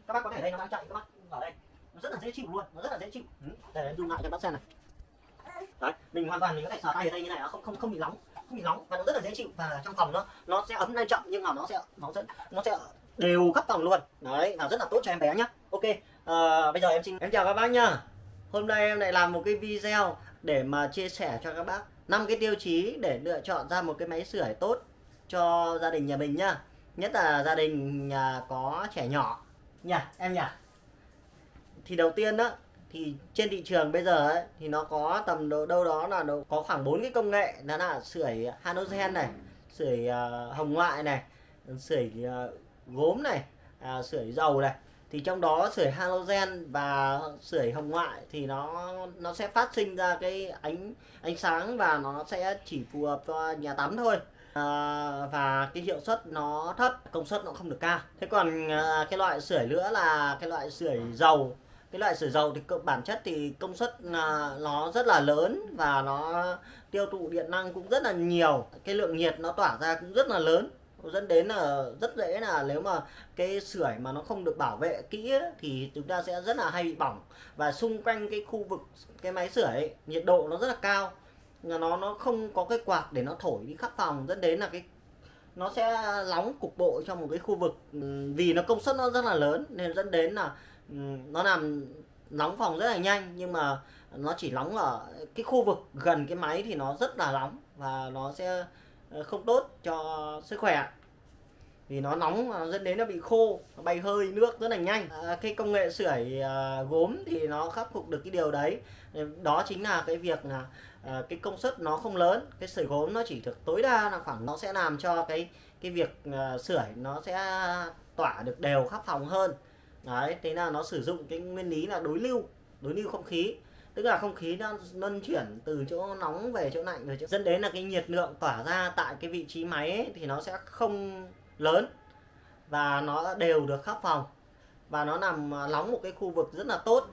Các bác có thể đây nó đang chạy, các bác ở đây nó rất là dễ chịu luôn, nó rất là dễ chịu. Để em zoom lại cho các bác xem này. Đấy, mình hoàn toàn mình có thể sờ tay ở đây như này, nó không bị nóng, không bị nóng và nó rất là dễ chịu, và trong phòng nó sẽ ấm lên chậm nhưng mà nó sẽ đều khắp phòng luôn. Đấy, là rất là tốt cho em bé nhá. Ok, bây giờ em chào các bác nhá. Hôm nay em lại làm một cái video để mà chia sẻ cho các bác 5 cái tiêu chí để lựa chọn ra một cái máy sưởi tốt cho gia đình nhà mình nhá. Nhất là gia đình nhà có trẻ nhỏ nha em nhỉ. Thì đầu tiên đó, thì trên thị trường bây giờ ấy, thì nó có tầm đâu đó là có khoảng 4 cái công nghệ, đó là sưởi halogen này, sưởi hồng ngoại này, sưởi gốm này, sưởi dầu này. Thì trong đó sưởi halogen và sưởi hồng ngoại thì nó sẽ phát sinh ra cái ánh sáng và nó sẽ chỉ phù hợp cho nhà tắm thôi. Và cái hiệu suất nó thấp, công suất nó không được cao. Thế còn cái loại sưởi nữa là cái loại sưởi dầu. Cái loại sưởi dầu thì bản chất thì công suất nó rất là lớn và nó tiêu thụ điện năng cũng rất là nhiều. Cái lượng nhiệt nó tỏa ra cũng rất là lớn, dẫn đến là rất dễ là nếu mà cái sưởi mà nó không được bảo vệ kỹ ấy, thì chúng ta sẽ rất là hay bị bỏng. Và xung quanh cái khu vực cái máy sưởi ấy, nhiệt độ nó rất là cao, nó không có cái quạt để nó thổi đi khắp phòng, dẫn đến là nó sẽ nóng cục bộ trong một cái khu vực. Vì nó công suất nó rất là lớn nên dẫn đến là nó làm nóng phòng rất là nhanh, nhưng mà nó chỉ nóng ở cái khu vực gần cái máy thì nó rất là nóng và nó sẽ không tốt cho sức khỏe, vì nó nóng mà dẫn đến nó bị khô, nó bay hơi nước rất là nhanh. Cái công nghệ sưởi gốm thì nó khắc phục được cái điều đấy. Đó chính là cái việc là cái công suất nó không lớn. Cái sưởi gốm nó chỉ được tối đa là khoảng, nó sẽ làm cho cái việc sưởi nó sẽ tỏa được đều khắp phòng hơn. Đấy, thế là nó sử dụng cái nguyên lý là đối lưu không khí. Tức là không khí nó luân chuyển từ chỗ nóng về chỗ lạnh, rồi dẫn đến là cái nhiệt lượng tỏa ra tại cái vị trí máy ấy, thì nó sẽ không lớn và nó đều được khắp phòng và nó làm nóng một cái khu vực rất là tốt.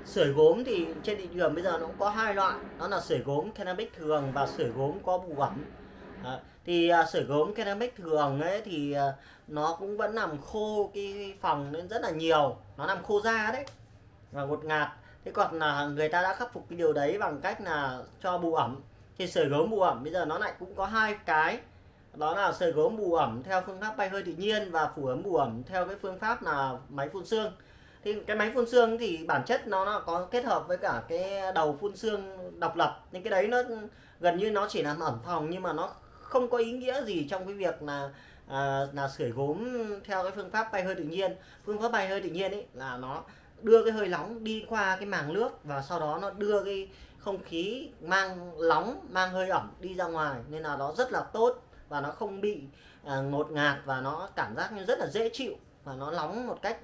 Sưởi gốm thì trên thị trường bây giờ nó cũng có hai loại, đó là sưởi gốm ceramic thường và sưởi gốm có bù ẩm. Thì sưởi gốm ceramic thường ấy thì nó cũng vẫn làm khô cái phòng lên rất là nhiều, nó làm khô da đấy và ngột ngạt. Thế còn là người ta đã khắc phục cái điều đấy bằng cách là cho bù ẩm. Thì sưởi gốm bù ẩm bây giờ nó lại cũng có hai cái, đó là sưởi gốm bù ẩm theo phương pháp bay hơi tự nhiên và phủ ấm bù ẩm theo cái phương pháp là máy phun sương. Thì cái máy phun sương thì bản chất nó có kết hợp với cả cái đầu phun sương độc lập, nhưng cái đấy nó gần như nó chỉ làm ẩm phòng, nhưng mà nó không có ý nghĩa gì trong cái việc là sưởi gốm theo cái phương pháp bay hơi tự nhiên. Phương pháp bay hơi tự nhiên ấy là nó đưa cái hơi nóng đi qua cái màng nước và sau đó nó đưa cái không khí mang nóng, mang hơi ẩm đi ra ngoài, nên là nó rất là tốt và nó không bị ngột ngạt và nó cảm giác như rất là dễ chịu và nó nóng một cách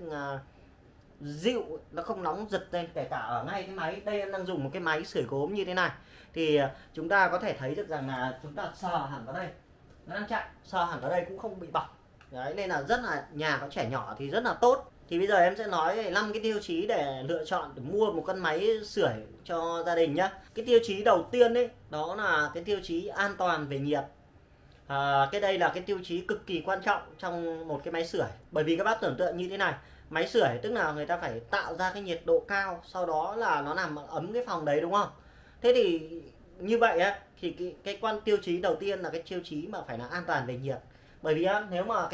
dịu, nó không nóng giật lên. Kể cả ở ngay cái máy đây, em đang dùng một cái máy sưởi gốm như thế này thì chúng ta có thể thấy được rằng là chúng ta sờ hẳn vào đây nó đang chạy, sờ hẳn vào đây cũng không bị bỏng. Đấy, nên là rất là, nhà có trẻ nhỏ thì rất là tốt. Thì bây giờ em sẽ nói 5 cái tiêu chí để lựa chọn để mua một con máy sưởi cho gia đình nhé. Cái tiêu chí đầu tiên ấy, đó là cái tiêu chí an toàn về nhiệt. Cái đây là cái tiêu chí cực kỳ quan trọng trong một cái máy sưởi. Bởi vì các bác tưởng tượng như thế này, máy sưởi tức là người ta phải tạo ra cái nhiệt độ cao, sau đó là nó làm ấm cái phòng đấy, đúng không? Thế thì như vậy á, thì cái tiêu chí đầu tiên là cái tiêu chí mà phải là an toàn về nhiệt. Bởi vì nếu mà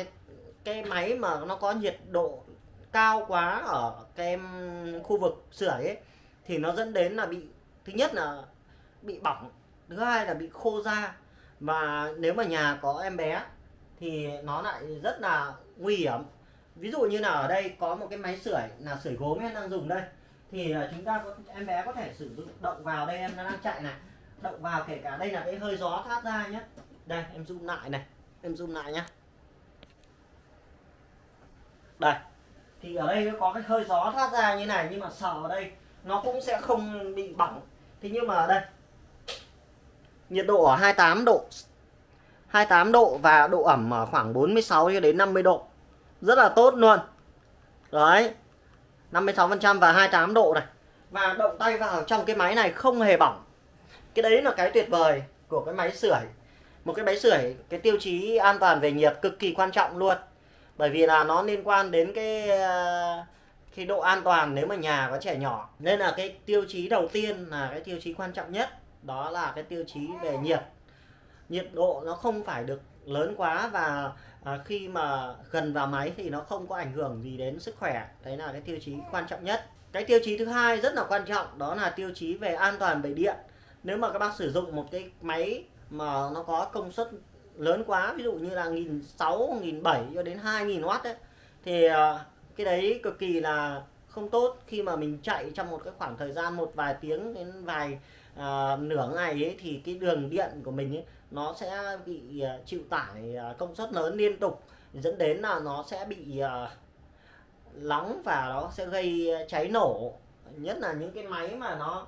cái máy mà nó có nhiệt độ cao quá ở cái khu vực sưởi ấy thì nó dẫn đến là thứ nhất là bị bỏng, thứ hai là bị khô da, và nếu mà nhà có em bé thì nó lại rất là nguy hiểm. Ví dụ như là ở đây có một cái máy sưởi là sưởi gốm em đang dùng đây, thì chúng ta em bé có thể sử dụng động vào đây, em nó đang chạy này, động vào, kể cả đây là cái hơi gió thoát ra nhé. Đây em zoom lại này, em zoom lại nhé. Đây thì ở đây nó có cái hơi gió thoát ra như này, nhưng mà sờ ở đây nó cũng sẽ không bị bỏng. Thế nhưng mà ở đây nhiệt độ ở 28 độ và độ ẩm ở khoảng 46 cho đến 50 độ, rất là tốt luôn. Đấy, 56% và 28 độ này, và động tay vào trong cái máy này không hề bỏng. Cái đấy là cái tuyệt vời của cái máy sưởi. Một cái máy sưởi, cái tiêu chí an toàn về nhiệt cực kỳ quan trọng luôn. bởi vì là nó liên quan đến cái độ an toàn nếu mà nhà có trẻ nhỏ. Nên là cái tiêu chí đầu tiên là cái tiêu chí quan trọng nhất, đó là cái tiêu chí về nhiệt độ nó không phải được lớn quá, và khi mà gần vào máy thì nó không có ảnh hưởng gì đến sức khỏe. Đấy là cái tiêu chí quan trọng nhất. Cái tiêu chí thứ hai rất là quan trọng, đó là tiêu chí về an toàn về điện. Nếu mà các bác sử dụng một cái máy mà nó có công suất lớn quá, ví dụ như là 1.600, 1.700 cho đến 2.000W ấy, thì cái đấy cực kỳ là không tốt. Khi mà mình chạy trong một cái khoảng thời gian một vài tiếng đến nửa ngày ấy, thì cái đường điện của mình ấy, nó sẽ bị chịu tải công suất lớn liên tục, dẫn đến là nó sẽ bị nóng và nó sẽ gây cháy nổ. Nhất là những cái máy mà nó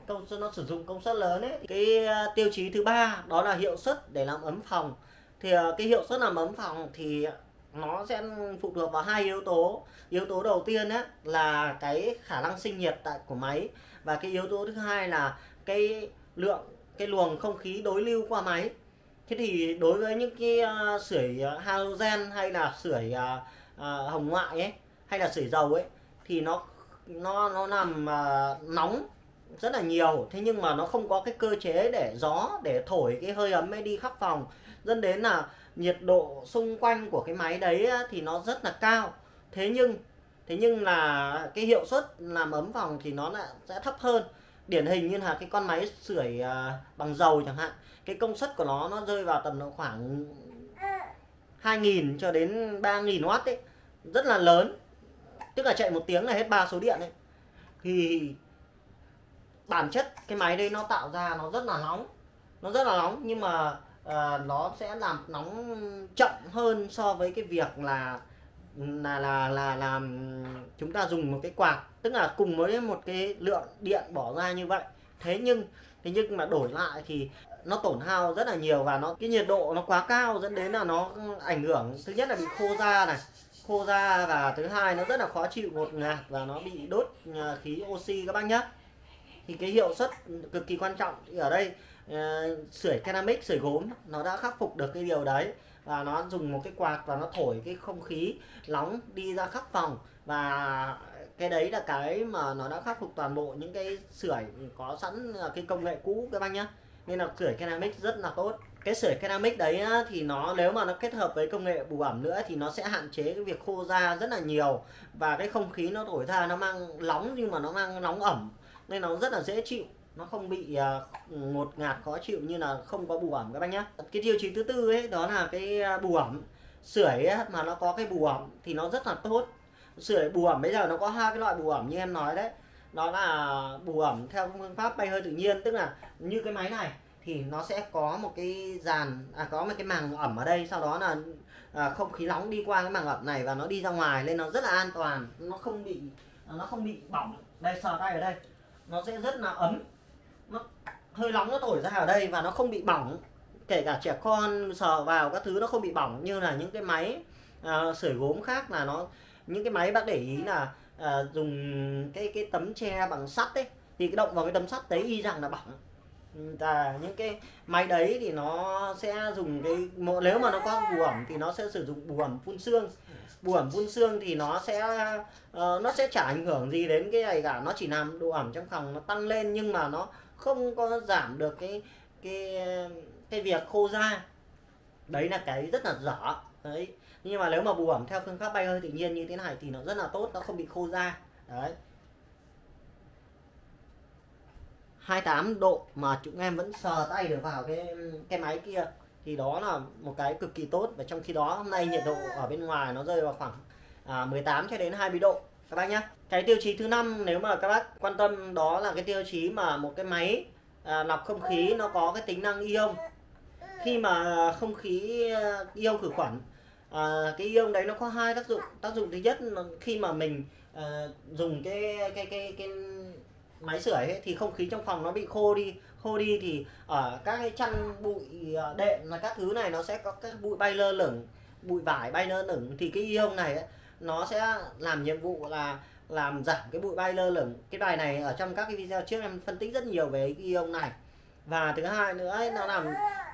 công suất, nó sử dụng công suất lớn ấy. Cái tiêu chí thứ ba đó là hiệu suất để làm ấm phòng. Thì cái hiệu suất làm ấm phòng thì nó sẽ phụ thuộc vào hai yếu tố. Yếu tố đầu tiên ấy là cái khả năng sinh nhiệt của máy, và cái yếu tố thứ hai là cái luồng không khí đối lưu qua máy. Thế thì đối với những cái sưởi halogen hay là sưởi hồng ngoại ấy, hay là sưởi dầu ấy, thì nó làm nóng rất là nhiều. Thế nhưng mà nó không có cái cơ chế để gió để thổi cái hơi ấm ấy đi khắp phòng, dẫn đến là nhiệt độ xung quanh của cái máy đấy thì nó rất là cao. Thế nhưng là cái hiệu suất làm ấm phòng thì nó lại sẽ thấp hơn. Điển hình như là cái con máy sưởi bằng dầu chẳng hạn, cái công suất của nó rơi vào tầm khoảng 2.000 cho đến 3.000W ấy, rất là lớn, tức là chạy một tiếng là hết 3 số điện ấy. Thì bản chất cái máy đây nó tạo ra nó rất là nóng, nhưng mà nó sẽ làm nóng chậm hơn so với cái việc là chúng ta dùng một cái quạt, tức là cùng với một cái lượng điện bỏ ra như vậy. Thế nhưng mà đổi lại thì nó tổn hao rất là nhiều, và cái nhiệt độ nó quá cao, dẫn đến là nó ảnh hưởng, thứ nhất là bị khô da, và thứ hai nó rất là khó chịu, ngột ngạt, và nó bị đốt khí oxy các bác nhé. Thì cái hiệu suất cực kỳ quan trọng. Thì ở đây sưởi ceramic, sưởi gốm nó đã khắc phục được cái điều đấy, và nó dùng một cái quạt và nó thổi cái không khí nóng đi ra khắp phòng, và cái đấy là cái mà nó đã khắc phục toàn bộ những cái sưởi có sẵn cái công nghệ cũ các bác nhé. Nên là sưởi ceramic rất là tốt. Cái sưởi ceramic đấy thì nó, nếu mà nó kết hợp với công nghệ bù ẩm nữa thì nó sẽ hạn chế cái việc khô da rất là nhiều, và cái không khí nó thổi ra nó mang nóng nhưng mà nó mang nóng ẩm, nên nó rất là dễ chịu, nó không bị ngột ngạt khó chịu như là không có bù ẩm các bác nhé. Cái tiêu chí thứ tư ấy đó là cái bù ẩm. Sưởi ấy, mà nó có cái bù ẩm thì nó rất là tốt. Sưởi bù ẩm bây giờ nó có hai cái loại bù ẩm như em nói đấy, đó là bù ẩm theo phương pháp bay hơi tự nhiên, tức là như cái máy này thì nó sẽ có một cái có một cái màng ẩm ở đây, sau đó là không khí nóng đi qua cái màng ẩm này và nó đi ra ngoài, nên nó rất là an toàn, nó không bị bỏng. Đây, sờ tay ở đây nó sẽ rất là ấm, hơi nóng nó thổi ra ở đây và nó không bị bỏng, kể cả trẻ con sờ vào các thứ nó không bị bỏng như là những cái máy sưởi gốm khác. Là những cái máy bác để ý là dùng cái tấm tre bằng sắt ấy, thì cái động vào cái tấm sắt đấy y rằng là bỏng. Những cái máy đấy thì nó sẽ dùng nếu mà nó có bù ẩm thì nó sẽ sử dụng bù ẩm phun sương. Bù ẩm phun sương thì nó sẽ chả ảnh hưởng gì đến cái này cả, nó chỉ làm độ ẩm trong phòng nó tăng lên, nhưng mà nó không có giảm được cái việc khô da. Đấy là cái rất là dở đấy. Nhưng mà nếu mà bù ẩm theo phương pháp bay hơi tự nhiên như thế này thì nó rất là tốt, nó không bị khô da đấy. 28 độ mà chúng em vẫn sờ tay được vào cái máy kia thì đó là một cái cực kỳ tốt. Và trong khi đó hôm nay nhiệt độ ở bên ngoài nó rơi vào khoảng 18 cho đến 20 độ các bác nhé. Cái tiêu chí thứ 5 nếu mà các bác quan tâm, đó là cái tiêu chí mà một cái máy lọc không khí nó có cái tính năng ion. Khi mà không khí ion khử khuẩn, cái ion đấy nó có hai tác dụng. Tác dụng thứ nhất là khi mà mình dùng cái máy sưởi ấy, thì không khí trong phòng nó bị khô đi thì ở các cái chăn bụi đệm là các thứ này nó sẽ có các bụi bay lơ lửng, bụi vải bay lơ lửng, thì cái ion này ấy, nó sẽ làm nhiệm vụ là làm giảm cái bụi bay lơ lửng. Cái bài này ở trong các cái video trước em phân tích rất nhiều về cái ion này. Và thứ hai nữa ấy, nó làm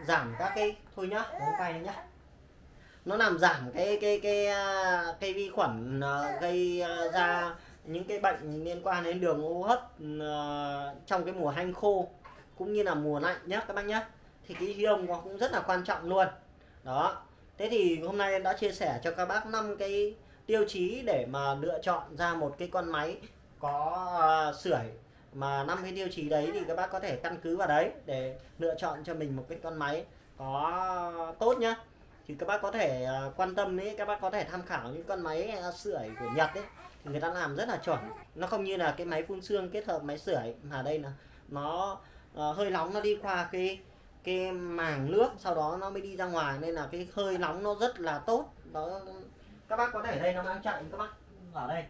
giảm các cái, thôi nhá, không quay nữa nhá. nó làm giảm cái vi khuẩn gây ra những cái bệnh liên quan đến đường hô hấp trong cái mùa hanh khô cũng như là mùa lạnh nhé các bác nhé. Thì cái ion nó cũng rất là quan trọng luôn đó. Thế thì hôm nay em đã chia sẻ cho các bác 5 cái tiêu chí để mà lựa chọn ra một cái con máy có sưởi, mà 5 cái tiêu chí đấy thì các bác có thể căn cứ vào đấy để lựa chọn cho mình một cái con máy có tốt nhá. Thì các bác có thể quan tâm ấy, các bác có thể tham khảo những con máy sưởi của Nhật ấy, thì người ta làm rất là chuẩn. Nó không như là cái máy phun sương kết hợp máy sưởi, mà đây là nó hơi nóng nó đi qua cái màng nước, sau đó nó mới đi ra ngoài, nên là cái hơi nóng nó rất là tốt đó. Các bác có thể đây nó đang chạy, các bác ở đây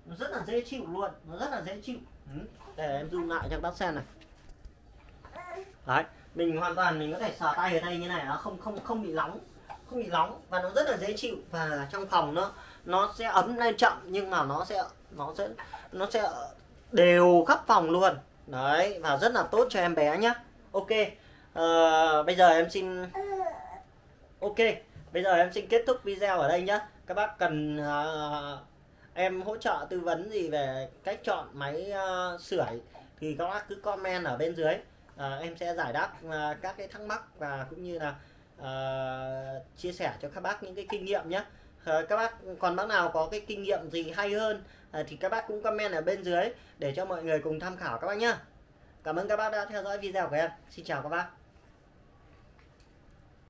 nó rất là dễ chịu luôn, nó rất là dễ chịu. Để em zoom lại cho các bác xem này. Đấy, mình hoàn toàn mình có thể sờ tay ở đây như này, nó không bị nóng, không bị nóng, và nó rất là dễ chịu. Và trong phòng nó sẽ ấm lên chậm, nhưng mà nó sẽ đều khắp phòng luôn đấy, và rất là tốt cho em bé nhé. Ok, bây giờ em xin kết thúc video ở đây nhé. Các bác cần em hỗ trợ tư vấn gì về cách chọn máy sưởi thì các bác cứ comment ở bên dưới, em sẽ giải đáp các cái thắc mắc và cũng như là chia sẻ cho các bác những cái kinh nghiệm nhé. Các bác còn bác nào có cái kinh nghiệm gì hay hơn thì các bác cũng comment ở bên dưới để cho mọi người cùng tham khảo các bác nhé. Cảm ơn các bác đã theo dõi video của em. Xin chào các bác.